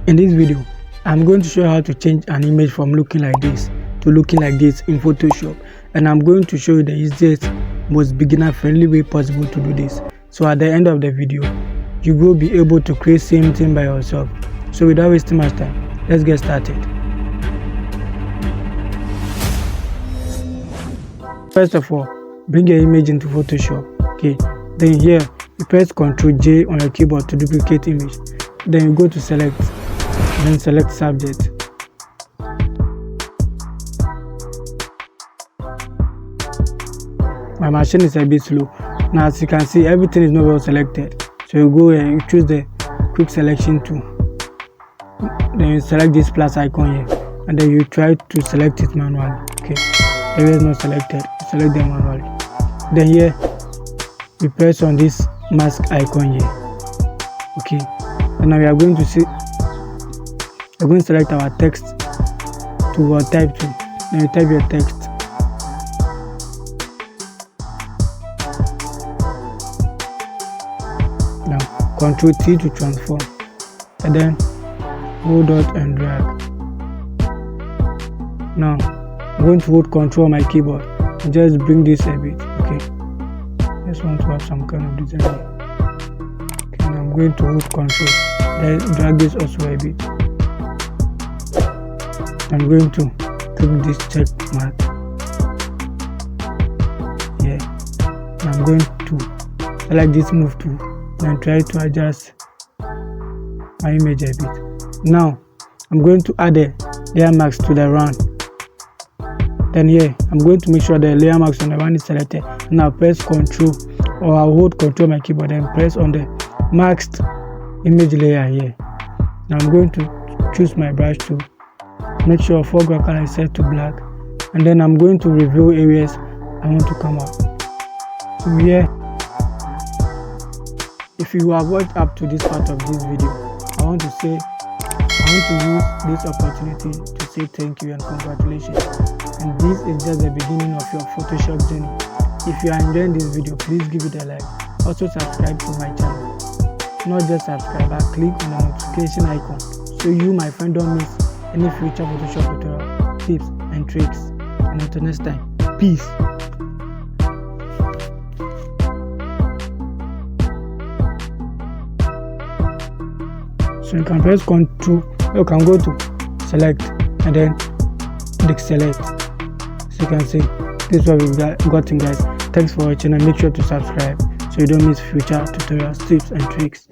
In this video, I'm going to show you how to change an image from looking like this to looking like this in Photoshop, and I'm going to show you the easiest, most beginner-friendly way possible to do this. So at the end of the video, you will be able to create same thing by yourself. So without wasting much time, let's get started. First of all, bring your image into Photoshop. Okay, then here you press Ctrl J on your keyboard to duplicate image. Then you go to select, then select subject. My machine is a bit slow. Now as you can see, everything is not well selected. So you go and you choose the quick selection tool. Then you select this plus icon here, and then you try to select it manually. Okay, if it is not selected, select them manually. Then here you press on this mask icon here. Okay, and now we are going to see, we're going to select our text to our type to. Then you type your text. Now Ctrl T to transform, and then hold out and drag. Now I'm going to hold Ctrl on my keyboard and just bring this a bit. Okay, just want to have some kind of design here. Okay, now I'm going to hold Ctrl, then drag this also a bit. I'm going to click this check mark here. Now I'm going to select this move tool and try to adjust my image a bit. Now I'm going to add a layer mask to the round. Then here I'm going to make sure the layer mask on the round is selected. Now press Ctrl, or I'll hold Ctrl on my keyboard and press on the masked image layer here. Now I'm going to choose my brush tool. Make sure foreground color is set to black, and then I'm going to reveal areas I want to come out. So here, if you have watched up to this part of this video, I want to use this opportunity to say thank you and congratulations. And this is just the beginning of your Photoshop journey. If you are enjoying this video, please give it a like. Also subscribe to my channel. Not just subscribe, but click on the notification icon so you, my friend, don't miss any future Photoshop tutorial, tips and tricks. And until next time, peace. So you can press Ctrl, you can go to select and then click select. So you can see this is what we've gotten, guys. Thanks for watching, and make sure to subscribe so you don't miss future tutorials, tips and tricks.